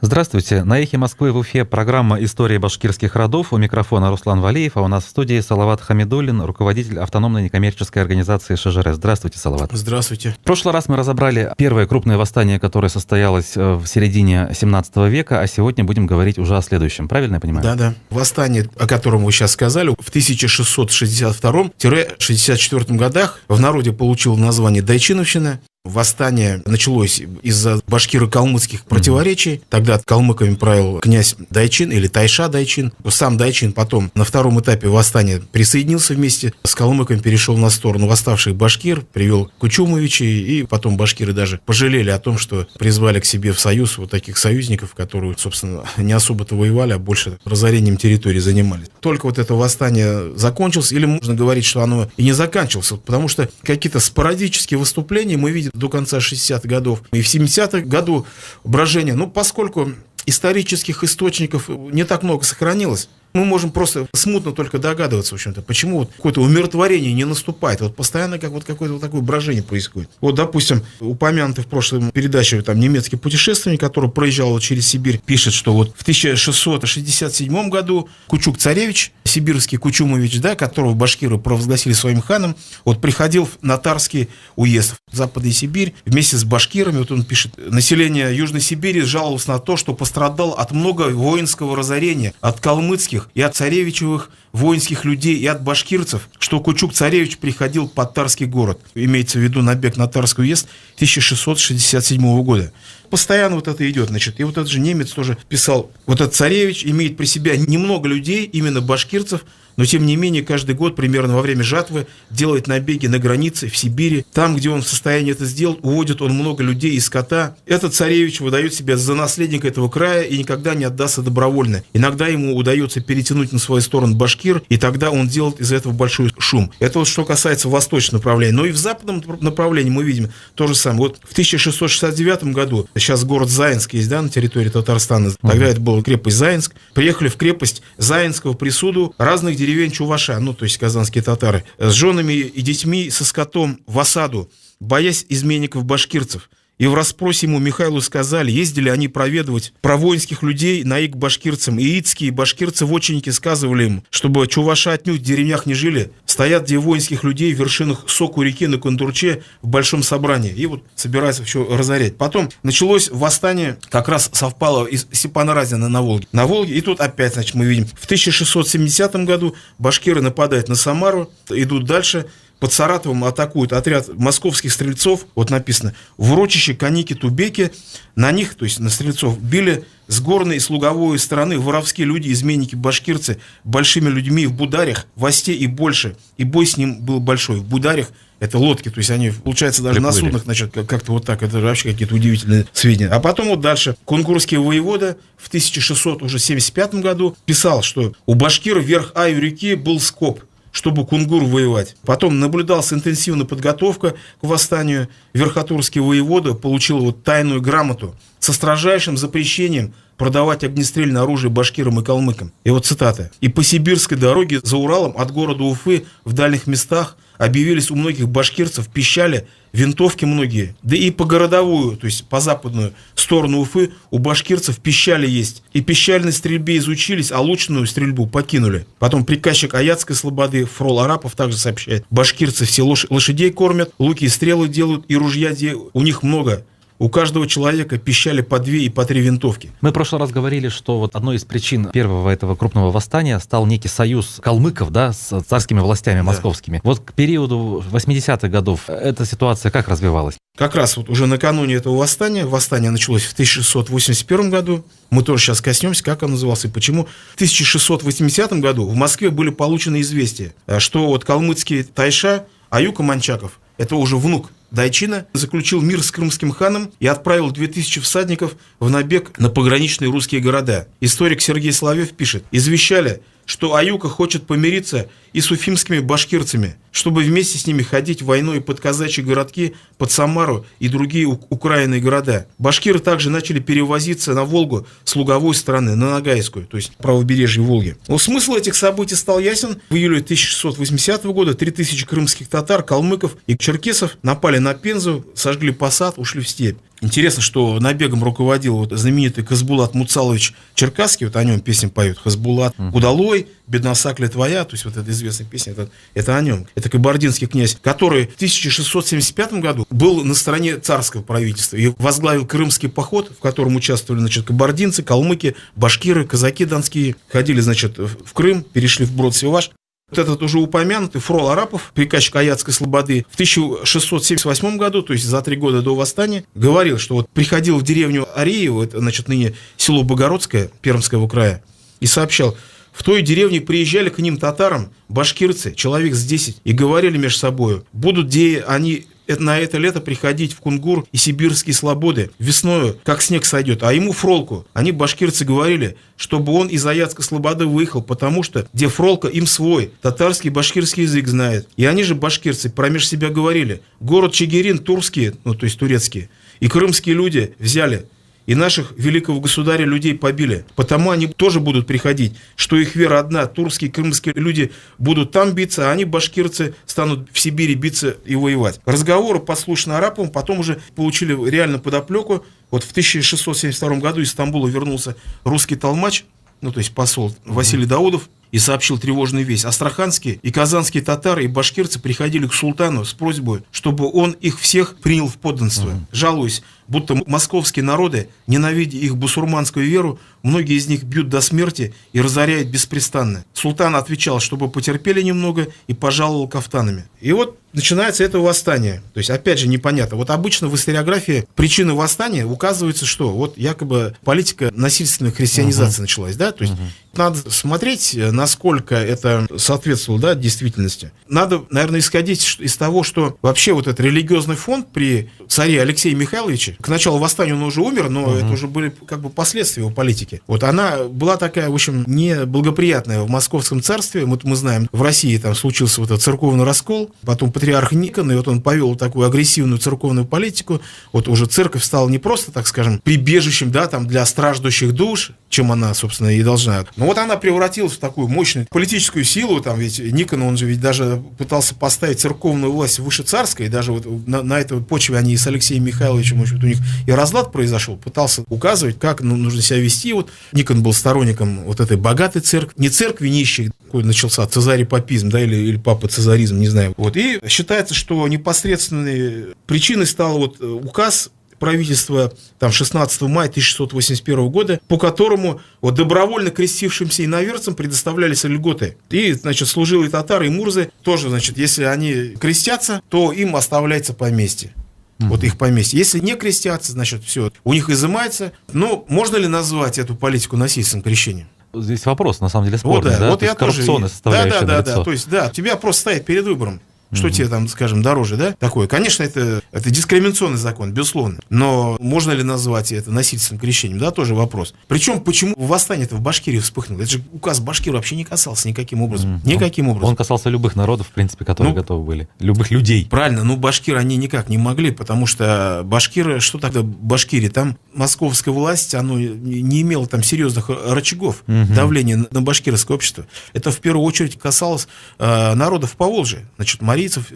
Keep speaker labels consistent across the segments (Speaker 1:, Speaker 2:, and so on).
Speaker 1: Здравствуйте. На «Эхе Москвы» в Уфе программа «История башкирских родов». У микрофона Руслан Валиев, а у нас в студии Салават Хамидуллин, руководитель автономной некоммерческой организации ШЖР. Здравствуйте, Салават.
Speaker 2: Здравствуйте.
Speaker 1: В прошлый раз мы разобрали первое крупное восстание, которое состоялось в середине 17 века, а сегодня будем говорить уже о следующем. Правильно я понимаю?
Speaker 2: Да. Восстание, о котором вы сейчас сказали, в 1662-64 годах в народе получило название Дайчиновщина. Восстание началось из-за башкиро-калмыцких противоречий. Тогда калмыками правил князь Дайчин или Тайша Дайчин. Сам Дайчин потом на втором этапе восстания присоединился вместе с калмыками, перешел на сторону восставших башкир, привел Кучумовичей, и потом башкиры даже пожалели о том, что призвали к себе в союз вот таких союзников, которые, собственно, не особо-то воевали, а больше разорением территории занимались. Только вот это восстание закончилось, или можно говорить, что оно и не заканчивалось, потому что какие-то спорадические выступления мы видим до конца 60-х годов. И в 70-х году брожение, поскольку исторических источников не так много сохранилось, мы можем просто смутно только догадываться, в общем-то, почему вот какое-то умиротворение не наступает. Вот постоянно как вот какое-то вот такое брожение происходит. Вот, допустим, упомянутый в прошлой передаче там немецкий путешественник, который проезжал через Сибирь, пишет, что вот в 1667 году Кучук-царевич, сибирский Кучумович, которого башкиры провозгласили своим ханом, вот приходил в Натарский уезд в Западной Сибирь вместе с башкирами. Вот он пишет: население Южной Сибири жаловалось на то, что пострадало от много воинского разорения, от калмыцких и от царевичевых воинских людей, и от башкирцев, что Кучук-царевич приходил под Тарский город. Имеется в виду набег на Тарский уезд 1667 года. Постоянно вот это идет, и вот этот же немец тоже писал: вот этот царевич имеет при себе немного людей, именно башкирцев, но тем не менее каждый год примерно во время жатвы делает набеги на границе в Сибири. Там, где он в состоянии это сделать, уводит он много людей и скота. Этот царевич выдает себя за наследника этого края и никогда не отдастся добровольно. Иногда ему удается перетянуть на свою сторону башкир, и тогда он делает из этого большой шум. Это вот что касается восточного направления. Но и в западном направлении мы видим то же самое. Вот в 1669 году, сейчас город Заинск есть, на территории Татарстана, тогда это была крепость Заинск, приехали в крепость Заинского присуду разных деревень чуваша, то есть казанские татары, с женами и детьми, со скотом в осаду, боясь изменников башкирцев. И в расспросе ему Михайлу сказали, ездили они проведывать про воинских людей на ик башкирцам, и ицкие башкирцы-вотчинники сказывали им, чтобы чуваша отнюдь в деревнях не жили, стоят где воинских людей в вершинах соку реки на Кундурче в большом собрании, и вот собираются все разорять. Потом началось восстание, как раз совпало из Степана Разина на Волге, и тут опять, мы видим, в 1670 году башкиры нападают на Самару, идут дальше. Под Саратовом атакуют отряд московских стрельцов, вот написано, в урочище Каники-Тубеки, на них, то есть на стрельцов, били с горной и с луговой стороны воровские люди, изменники, башкирцы, большими людьми в Бударях, в Осте и больше, и бой с ним был большой. В Бударях это лодки, то есть они, получается, даже на суднах, как-то вот так, это вообще какие-то удивительные сведения. А потом вот дальше, кунгурский воевода в 1675 году писал, что у башкиров вверх Аю реки был скоб, чтобы кунгур воевать. Потом наблюдалась интенсивная подготовка к восстанию. Верхотурский воевода получил тайную грамоту со строжайшим запрещением продавать огнестрельное оружие башкирам и калмыкам. И вот цитата. «И по сибирской дороге за Уралом от города Уфы в дальних местах объявились у многих башкирцев пищали, винтовки многие. Да и по городовую, то есть по западную сторону Уфы у башкирцев пищали есть. И пищальной стрельбе изучились, а лучную стрельбу покинули». Потом приказчик Аяцкой слободы Фрол Арапов также сообщает: башкирцы все лошадей кормят, луки и стрелы делают, и ружья у них много. У каждого человека пищали по 2 и по 3 винтовки.
Speaker 1: Мы в прошлый раз говорили, что вот одной из причин первого этого крупного восстания стал некий союз калмыков, с царскими властями московскими. Вот к периоду 80-х годов эта ситуация как развивалась?
Speaker 2: Как раз вот уже накануне этого восстание началось в 1681 году, мы тоже сейчас коснемся, как оно называлось и почему. В 1680 году в Москве были получены известия, что вот калмыцкий Тайша Аюка Манчаков, это уже внук Дайчина, заключил мир с крымским ханом и отправил 2000 всадников в набег на пограничные русские города. Историк Сергей Соловьев пишет: извещали, что Аюка хочет помириться и с уфимскими башкирцами, чтобы вместе с ними ходить войной под казачьи городки, под Самару и другие украинные города. Башкиры также начали перевозиться на Волгу с луговой стороны, на Ногайскую, то есть правобережье Волги. Но смысл этих событий стал ясен. В июле 1680 года 3000 крымских татар, калмыков и черкесов напали на Пензу, сожгли посад, ушли в степь. Интересно, что набегом руководил вот знаменитый Хазбулат Муцалович Черкасский, вот о нем песни поют. Хазбулат, удалой, бедна сакля твоя, то есть вот эта известная песня, это о нем. Это кабардинский князь, который в 1675 году был на стороне царского правительства и возглавил крымский поход, в котором участвовали, значит, кабардинцы, калмыки, башкиры, казаки донские. Ходили, значит, в Крым, перешли в Брод-Севаш. Вот этот уже упомянутый Фрол Арапов, приказчик Аятской слободы, в 1678 году, то есть за 3 года до восстания, говорил, что вот приходил в деревню Ареево, это, значит, ныне село Богородское, Пермского края, и сообщал: в той деревне приезжали к ним татарам башкирцы, человек с 10, и говорили между собой: будут где они на это лето приходить в Кунгур и сибирские слободы весною, как снег сойдет. А ему Фролку, они, башкирцы, говорили, чтобы он из Аятской слободы выехал, потому что где Фролка, им свой, татарский, башкирский язык знает. И они же, башкирцы, промеж себя говорили: город Чигирин, турские, ну то есть турецкие, и крымские люди взяли, и наших великого государя людей побили. Потому они тоже будут приходить, что их вера одна. Турские, крымские люди будут там биться, а они, башкирцы, станут в Сибири биться и воевать. Разговоры подслушаны Араповым, потом уже получили реально подоплеку. Вот в 1672 году из Стамбула вернулся русский толмач, ну то есть посол Василий Даудов, и сообщил тревожную весть. Астраханские и казанские татары и башкирцы приходили к султану с просьбой, чтобы он их всех принял в подданство, жалуясь, будто московские народы, ненавидя их бусурманскую веру, многие из них бьют до смерти и разоряют беспрестанно. Султан отвечал, чтобы потерпели немного, и пожаловал кафтанами. И вот начинается это восстание. То есть, опять же, непонятно. Вот обычно в историографии причины восстания указывается, что вот якобы политика насильственной христианизации началась, да, то есть надо смотреть, насколько это соответствовало, да, действительности. Надо, наверное, исходить из того, что вообще вот этот религиозный фонд при царе Алексее Михайловиче, к началу восстания он уже умер, но это уже были как бы последствия его политики. Вот она была такая, в общем, неблагоприятная в Московском царстве. Вот мы знаем, в России там случился вот этот церковный раскол, потом патриарх Никон, и вот он повел такую агрессивную церковную политику. Вот уже церковь стала не просто, так скажем, прибежищем, да, там для страждущих душ, чем она, собственно, и должна. Но вот она превратилась в такую мощную политическую силу, там ведь Никон, он же ведь даже пытался поставить церковную власть выше царской, и даже вот на этой почве они и с Алексеем Михайловичем, может быть, у них и разлад произошел, пытался указывать, как нужно себя вести. Вот Никон был сторонником вот этой богатой церкви, не церкви нищих, какой начался цезарепапизм, да, или папа-цезаризм, не знаю. Вот. И считается, что непосредственной причиной стал вот указ правительства там, 16 мая 1681 года, по которому вот, добровольно крестившимся иноверцам предоставлялись льготы. И, значит, служилые татары и мурзы тоже, значит, если они крестятся, то им оставляется поместье. Вот их поместье. Если не крестятся, значит, все, у них изымается. Но можно ли назвать эту политику насильственным крещением?
Speaker 1: Здесь вопрос, на самом деле, спорный,
Speaker 2: вот,
Speaker 1: да?
Speaker 2: Вот я
Speaker 1: коррупционная
Speaker 2: тоже...
Speaker 1: составляющая
Speaker 2: Да. То есть, да, тебя просто ставят перед выбором. Что тебе там, скажем, дороже, да? Такое. Конечно, это дискриминационный закон, безусловно. Но можно ли назвать это насильственным крещением? Да, тоже вопрос. Причем, почему восстание-то в Башкирии вспыхнуло? Это же указ Башкир вообще не касался никаким образом. Никаким образом.
Speaker 1: Он касался любых народов, в принципе, которые готовы были. Любых людей.
Speaker 2: Правильно, но башкиры они никак не могли, потому что башкиры, что тогда Башкирии? Там московская власть, оно не имело там серьезных рычагов давления на башкирское общество. Это в первую очередь касалось народов Поволжья. Значит,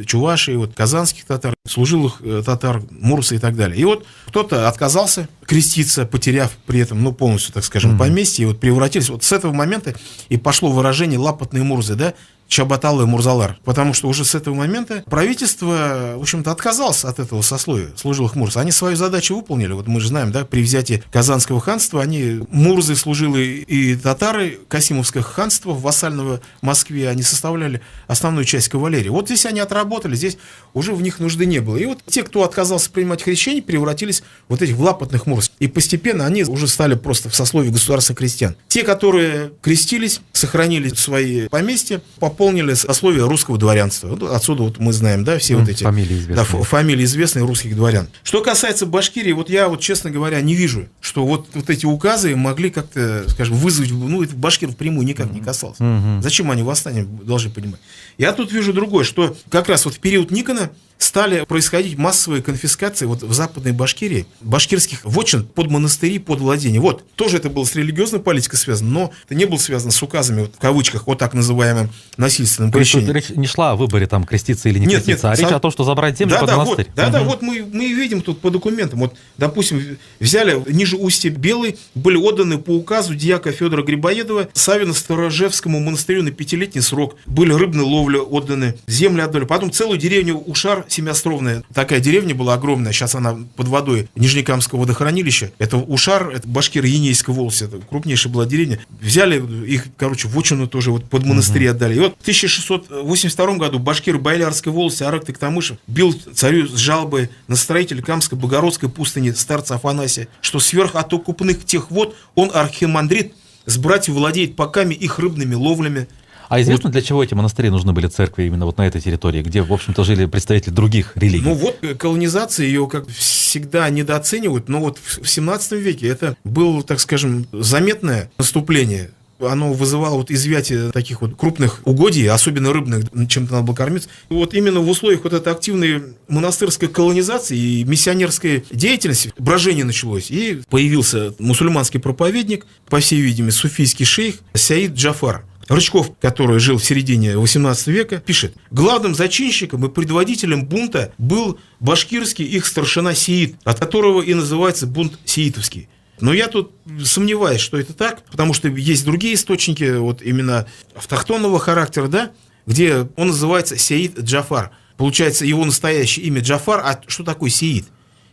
Speaker 2: чувашей, вот, казанских татар, служилых татар, мурсы и так далее. И вот кто-то отказался креститься, потеряв при этом, ну, полностью, так скажем, поместье, и вот превратились. Вот с этого момента и пошло выражение «лапотные мурзы», да, Чабаталы и Мурзалар. Потому что уже с этого момента правительство, в общем-то, отказалось от этого сословия служилых мурз. Они свою задачу выполнили. Вот мы же знаем, да, при взятии Казанского ханства, они, мурзы, служилые и татары Касимовского ханства, вассального Москве, они составляли основную часть кавалерии. Вот здесь они отработали, здесь уже в них нужды не было. И вот те, кто отказался принимать крещение, превратились вот этих в лапотных мурз. И постепенно они уже стали просто в сословии государственных крестьян. Те, которые крестились, сохранили свои поместья, пополнили сословие русского дворянства. Вот отсюда вот мы знаем, да, все вот эти фамилии известные. Да, фамилии известные русских дворян. Что касается Башкирии, вот я вот, честно говоря, не вижу, что вот эти указы могли как-то, скажем, вызвать, ну, это Башкир впрямую никак не касался. Зачем они восстание должны понимать? Я тут вижу другое, что как раз вот в период Никона стали происходить массовые конфискации вот в Западной Башкирии башкирских вотчин под монастыри, под владения. Вот, тоже это было с религиозной политикой связано, но это не было связано с указами, вот, в кавычках, о так называемом насильственном крещении.
Speaker 1: Речь не шла о выборе там креститься или не креститься, а речь о том, что забрать землю под монастырь.
Speaker 2: Вот мы видим тут по документам. Вот, допустим, взяли ниже устья Белой, были отданы по указу дьяка Федора Грибоедова Савино-Сторожевскому монастырю на 5-летний срок. Были рыбные ловли отданы, земли отдали. Потом целую деревню Ушар, семиостровная, такая деревня была огромная, сейчас она под водой Нижнекамского водохранилища. Это Ушар, это башкиры Енейской волости, это крупнейшая была деревня. Взяли их, короче, вотчину тоже вот под монастыри отдали. И вот в 1682 году башкир Байлярской волости Арак Токтамышев бил царю с жалобой на строителя Камской Богородской пустыни старца Афанасия, что сверх отокупных тех вод он архимандрит с братьев владеет поками их рыбными ловлями.
Speaker 1: А известно, для чего эти монастыри нужны были церкви именно вот на этой территории, где, в общем-то, жили представители других религий?
Speaker 2: Ну вот, колонизация ее, как всегда, недооценивают, но вот в 17 веке это было, так скажем, заметное наступление. Оно вызывало вот изъятие таких вот крупных угодий, особенно рыбных, чем-то надо было кормиться. И вот именно в условиях вот этой активной монастырской колонизации и миссионерской деятельности брожение началось. И появился мусульманский проповедник, по всей видимости, суфийский шейх Саид Джафар. Рычков, который жил в середине 18 века, пишет: главным зачинщиком и предводителем бунта был башкирский их старшина Сеид, от которого и называется бунт сеитовский. Но я тут сомневаюсь, что это так, потому что есть другие источники, вот именно автохтонного характера, да, где он называется Сеид Джафар. Получается, его настоящее имя Джафар, а что такое Сеид?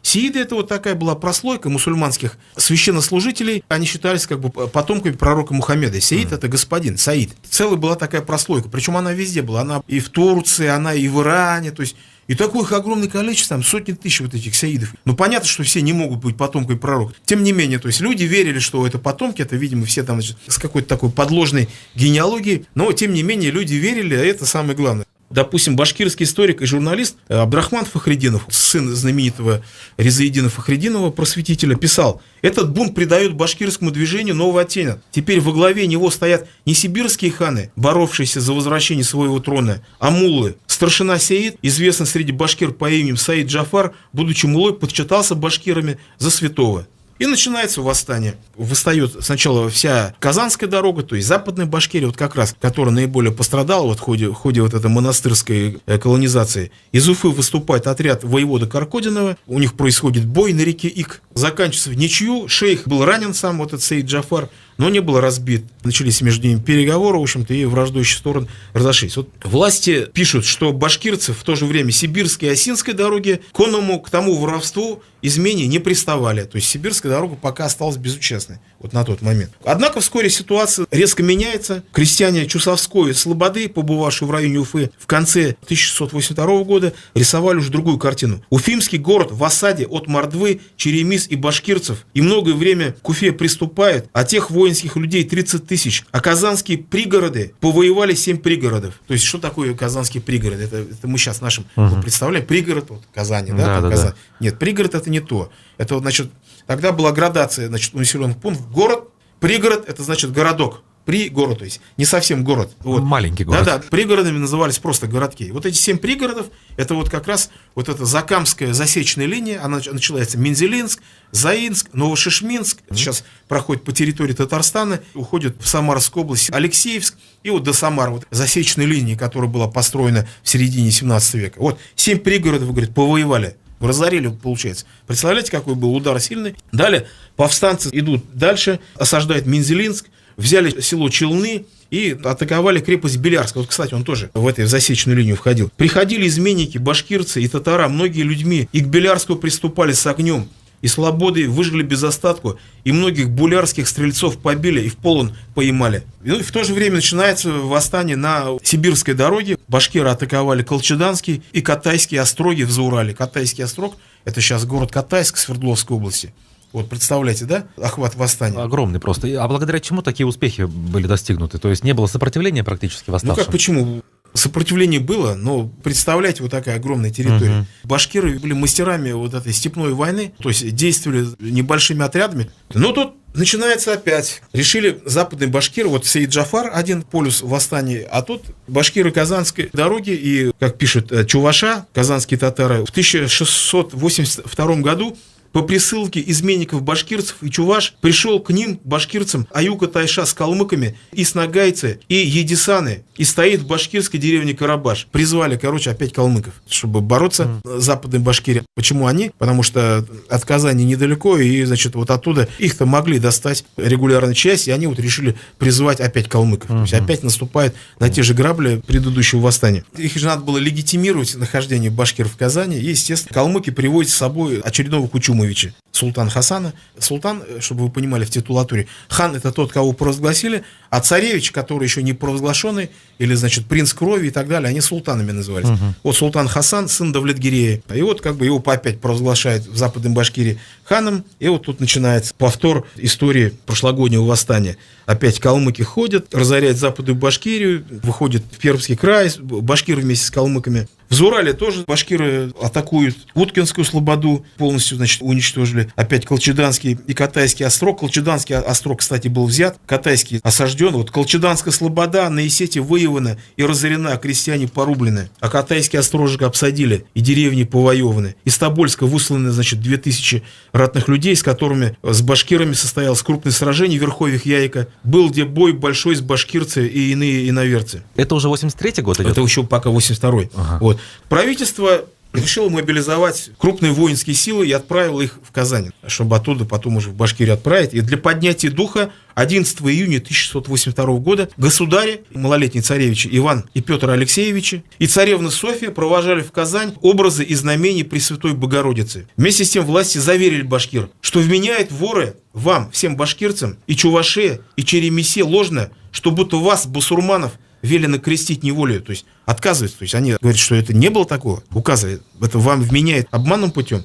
Speaker 2: Сеиды — это вот такая была прослойка мусульманских священнослужителей, они считались как бы потомками пророка Мухаммеда. Сеид — это господин, Саид. Целая была такая прослойка, причем она везде была, она и в Турции, она и в Иране, то есть и такое их огромное количество, там сотни тысяч вот этих сеидов. Ну, понятно, что все не могут быть потомками пророка. Тем не менее, то есть люди верили, что это потомки, это, видимо, все там, значит, с какой-то такой подложной генеалогией, но, тем не менее, люди верили, а это самое главное. Допустим, башкирский историк и журналист Абдрахман Фахридинов, сын знаменитого Резаидина Фахридинова, просветителя, писал: этот бунт придает башкирскому движению новый оттенок. Теперь во главе него стоят не сибирские ханы, боровшиеся за возвращение своего трона, а муллы. Старшина Сеид, известный среди башкир по имени Саид Джафар, будучи муллой, почитался башкирами за святого. И начинается восстание. Восстает сначала вся Казанская дорога, то есть Западная Башкирия, вот как раз, которая наиболее пострадала вот в ходе вот этой монастырской колонизации. Из Уфы выступает отряд воевода Каркодинова, у них происходит бой на реке Ик. Заканчивается в ничью, шейх был ранен сам, вот этот Саид Джафар, но не был разбит. Начались между ними переговоры, в общем-то, и враждующие стороны разошлись. Вот власти пишут, что башкирцы в то же время сибирской и осинской дороги к тому воровству, измене не приставали. То есть сибирская дорога пока осталась безучастной вот на тот момент. Однако вскоре ситуация резко меняется. Крестьяне Чусовской слободы, побывавшие в районе Уфы в конце 1682 года, рисовали уже другую картину. Уфимский город в осаде от мордвы, черемис и башкирцев, и многое время к Уфе приступает, а тех воинских людей 30 тысяч. А казанские пригороды повоевали 7 пригородов. То есть что такое казанские пригороды? Это мы сейчас нашим представляем. Пригород, вот Казани, да? Казань. Да. Нет, пригород — это не то. Это, значит, тогда была градация, значит, населенных пунктов. Город, пригород — это значит городок. Пригород, то есть не совсем город. Вот.
Speaker 1: Маленький город.
Speaker 2: Да-да, пригородами назывались просто городки. Вот эти 7 пригородов, это вот как раз вот эта Закамская засечная линия, она начинается Мензелинск, Заинск, Новошишминск, сейчас проходит по территории Татарстана, уходит в Самарскую область, Алексеевск, и вот до Самары, вот засечной линии, которая была построена в середине 17 века. Вот 7 пригородов, говорит, повоевали. Разорили, получается. Представляете, какой был удар сильный? Далее повстанцы идут дальше, осаждают Мензелинск, взяли село Челны и атаковали крепость Белярск. Вот, кстати, он тоже в этой засечную линию входил. Приходили изменники, башкирцы и татара, многие людьми, и к Белярску приступали с огнем. И слободы выжгли без остатку, и многих булярских стрельцов побили и в полон поймали. И в то же время начинается восстание на сибирской дороге. Башкиры атаковали Колчеданский и Катайские остроги в Заурале. Катайский острог — это сейчас город Катайск Свердловской области. Вот представляете, да, охват восстания?
Speaker 1: Огромный просто. А благодаря чему такие успехи были достигнуты? То есть не было сопротивления практически восставшим?
Speaker 2: Ну как, почему? Сопротивление было, но представляете, вот такая огромная территория. Башкиры были мастерами вот этой степной войны, то есть действовали небольшими отрядами. Но тут начинается опять. Решили западные башкиры, вот Сеид Джафар, один полюс восстания, а тут башкиры Казанской дороги и, как пишет Чуваша, казанские татары, в 1682 году по присылке изменников башкирцев и чуваш пришел к ним, башкирцам, Аюка Тайша с калмыками, и с нагайцы, и едисаны, и стоит в башкирской деревне Карабаш. Призвали, опять калмыков, чтобы бороться с западной Башкирией. Почему они? Потому что от Казани недалеко, и, вот оттуда их-то могли достать регулярно часть, и они вот решили призвать опять калмыков. То есть опять наступает на те же грабли предыдущего восстания. Их же надо было легитимировать нахождение башкиров в Казани, и, естественно, калмыки приводят с собой очередного Кучумовича, султан Хасана. Султан, чтобы вы понимали, в титулатуре, хан — это тот, кого провозгласили, а царевич, который еще не провозглашенный, или, принц крови и так далее, они султанами назывались. Вот султан Хасан, сын Давлетгирея, и вот его опять провозглашают в Западной Башкирии ханом, и вот тут начинается повтор истории прошлогоднего восстания. Опять калмыки ходят, разоряют Западную Башкирию, выходят в Пермский край, башкиры вместе с калмыками. В Зурале тоже башкиры атакуют Уткинскую слободу, полностью, уничтожили. Опять Колчеданский и Катайский острог. Колчеданский острог, кстати, был взят, Катайский осажден. Вот Колчеданская слобода на Исете воевана и разорена, крестьяне порублены. А Катайский острожек обсадили, и деревни повоеваны. Из Тобольска высланы, 2000 ратных людей, с которыми, с башкирами состоялось крупное сражение в верховьях Яйка. Был где бой большой с башкирцы и иные иноверцы.
Speaker 1: Это уже 83-й год идет?
Speaker 2: Это еще пока 82-й. Ага. Вот. Правительство решило мобилизовать крупные воинские силы и отправило их в Казань, чтобы оттуда потом уже в Башкирию отправить. И для поднятия духа 11 июня 1682 года государи, малолетние царевичи Иван и Петр Алексеевичи, и царевна Софья провожали в Казань образы и знамений Пресвятой Богородицы. Вместе с тем власти заверили башкир, что вменяют воры вам, всем башкирцам, и чуваше, и черемисе ложно, что будто вас, басурманов, велено крестить неволею, то есть отказывается, то есть они говорят, что это не было такого, указывает, это вам вменяет обманным путем.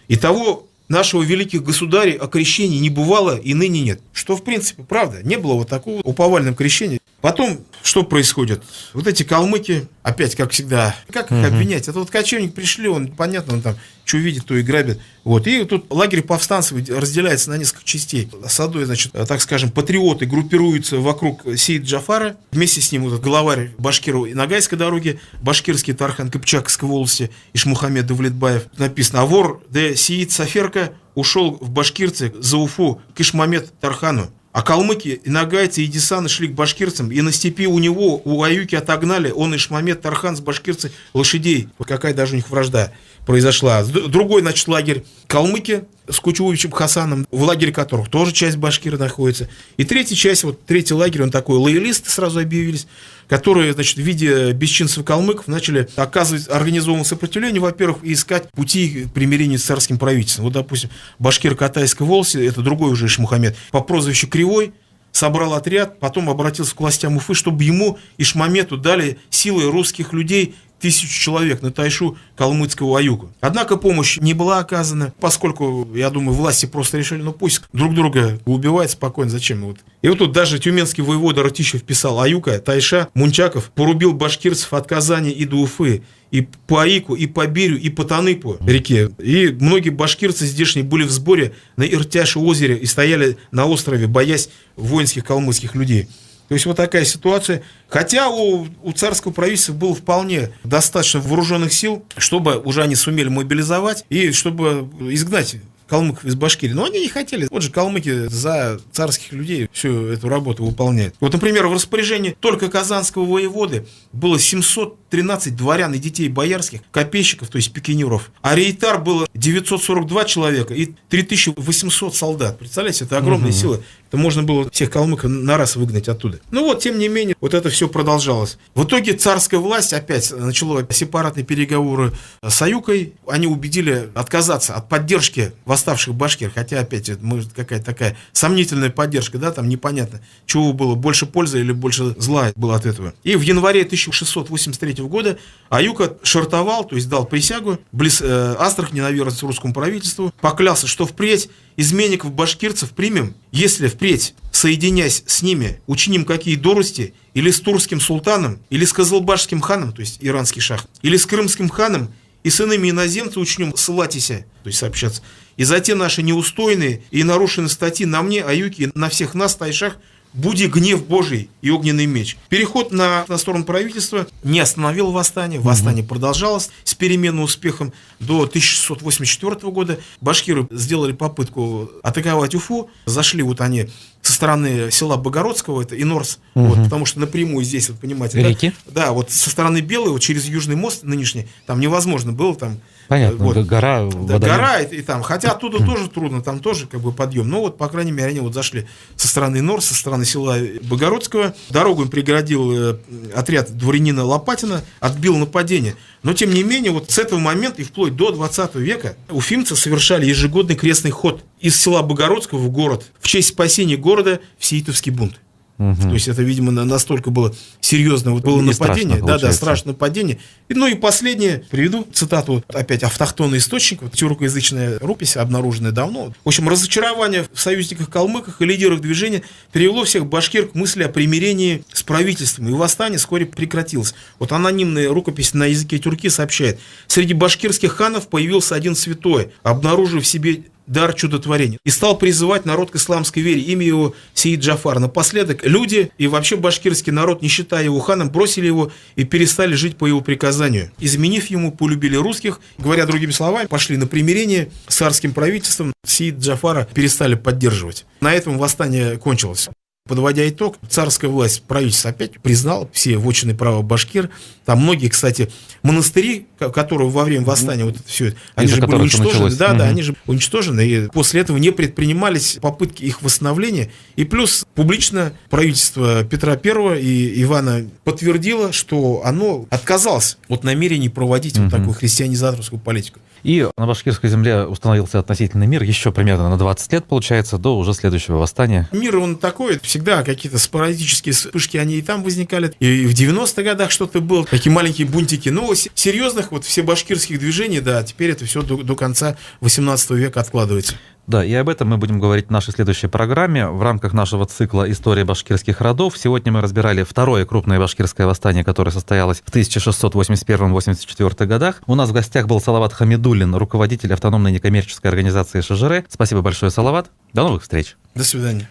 Speaker 2: И того нашего великих государей о крещении не бывало и ныне нет. Что, в принципе, правда, не было вот такого уповального крещения. Потом, что происходит? Вот эти калмыки, опять, как всегда, как их обвинять? Это вот кочевник пришли, он, понятно, он там, что видит, то и грабит. Вот. И тут лагерь повстанцев разделяется на несколько частей. Садой, так скажем, патриоты группируются вокруг Сеид Джафара. Вместе с ним вот главарь Башкиру и Ногайской дороги, башкирский Тархан Кыпчаковской волости Ишмухамед Давлетбаев. Написано: а вор де Сеид Саферка ушел в башкирцы за Уфу к Ишмамед Тархану. А калмыки, и нагайцы, и десаны шли к башкирцам, и на степи у него, у Аюки отогнали, он Ишмамед Тархан с башкирцы лошадей. Вот какая даже у них вражда произошла. Другой, лагерь калмыки с Кучумовичем Хасаном, в лагере которых тоже часть башкиры находится. И третья часть, вот третий лагерь, он такой, лоялисты сразу объявились, которые, в виде бесчинцев калмыков начали оказывать организованное сопротивление, во-первых, и искать пути к примирению с царским правительством. Вот, допустим, башкир Катайской волости, это другой уже Ишмухамед, по прозвищу Кривой, собрал отряд, потом обратился к властям Уфы, чтобы ему, Ишмамету, дали силы русских людей 1000 человек на Тайшу калмыцкого Аюку. Однако помощь не была оказана, поскольку, я думаю, власти просто решили, пусть друг друга убивают спокойно, зачем? Вот. И вот тут даже тюменский воевода Ратищев писал: Аюка, Тайша, Мунчаков порубил башкирцев от Казани и до Уфы, и по Аику, и по Бирю, и по Таныпу реке. И многие башкирцы здешние были в сборе на Иртяше озере и стояли на острове, боясь воинских калмыцких людей. То есть вот такая ситуация. Хотя у царского правительства было вполне достаточно вооруженных сил, чтобы уже они сумели мобилизовать и чтобы изгнать калмыков из Башкирии. Но они не хотели. Вот же калмыки за царских людей всю эту работу выполняют. Вот, например, в распоряжении только казанского воеводы было 713 дворян и детей боярских, копейщиков, то есть пикинеров. А рейтар было 942 человека и 3800 солдат. Представляете, это огромные силы. Это можно было всех калмыков на раз выгнать оттуда. Тем не менее, вот это все продолжалось. В итоге царская власть опять начала сепаратные переговоры с Аюкой. Они убедили отказаться от поддержки восставших башкир. Хотя, опять, какая-то такая сомнительная поддержка, да, там непонятно, чего было, больше пользы или больше зла было от этого. И в январе 1683 года Аюка шартовал, то есть дал присягу близ Астрахани на верность русскому правительству, поклялся, что впредь изменников башкирцев примем, если впредь, соединяясь с ними, учиним какие дурости или с турским султаном, или с Кызылбашским ханом, то есть иранский шах, или с крымским ханом, и с иными иноземцами учнем ссылатися, то есть сообщаться. И за те наши неустойные и нарушенные статьи на мне, Аюке, на всех нас, тайшах, буди гнев Божий и огненный меч. Переход на сторону правительства не остановил восстание. Восстание продолжалось с переменным успехом до 1684 года. Башкиры сделали попытку атаковать Уфу. Зашли вот они со стороны села Богородского, это Инорс, вот, потому что напрямую здесь, вот понимаете,
Speaker 1: реки?
Speaker 2: Да, вот со стороны Белой, вот через Южный мост нынешний, там невозможно было, там
Speaker 1: понятно,
Speaker 2: вот,
Speaker 1: гора,
Speaker 2: да, гора и там, хотя оттуда тоже трудно, там тоже как бы подъем, но вот, по крайней мере, они вот зашли со стороны Инорса, со стороны села Богородского, дорогу им преградил отряд дворянина Лопатина, отбил нападение, но тем не менее, вот с этого момента и вплоть до 20 века уфимцы совершали ежегодный крестный ход из села Богородского в город в честь спасения города в Сеитовский бунт. То есть это, видимо, настолько было серьезное вот было нападение. Да, страшное нападение. Ну и последнее, приведу цитату, опять автохтонный источник, вот тюркоязычная рукопись, обнаруженная давно. В общем, разочарование в союзниках-калмыках и лидерах движения привело всех башкир к мысли о примирении с правительством, и восстание вскоре прекратилось. Вот анонимная рукопись на языке тюрки сообщает: среди башкирских ханов появился один святой, обнаружив в себе дар чудотворения, и стал призывать народ к исламской вере. Имя его Сеид Джафар. Напоследок люди и вообще башкирский народ, не считая его ханом, бросили его и перестали жить по его приказанию. Изменив ему, полюбили русских, говоря другими словами, пошли на примирение с царским правительством. Сеид Джафара перестали поддерживать. На этом восстание кончилось. Подводя итог, царская власть, правительство опять признало все вотчинные права башкир. Там многие, кстати, монастыри, которые во время восстания, вот это все, они же были уничтожены. Да, они же уничтожены, и после этого не предпринимались попытки их восстановления. И плюс публично правительство Петра I и Ивана подтвердило, что оно отказалось от намерений проводить вот такую христианизаторскую политику.
Speaker 1: И на башкирской земле установился относительный мир еще примерно на 20 лет, получается, до уже следующего восстания.
Speaker 2: Мир, он такой, всегда какие-то спорадические вспышки, они и там возникали. И в 90-х годах что-то было, такие маленькие бунтики. Но серьезных вот все башкирских движений, да, теперь это все до конца 18 века откладывается.
Speaker 1: Да, и об этом мы будем говорить в нашей следующей программе в рамках нашего цикла «История башкирских родов». Сегодня мы разбирали второе крупное башкирское восстание, которое состоялось в 1681-84 годах. У нас в гостях был Салават Хамидуллин, руководитель автономной некоммерческой организации ШЖР. Спасибо большое, Салават. До новых встреч.
Speaker 2: До свидания.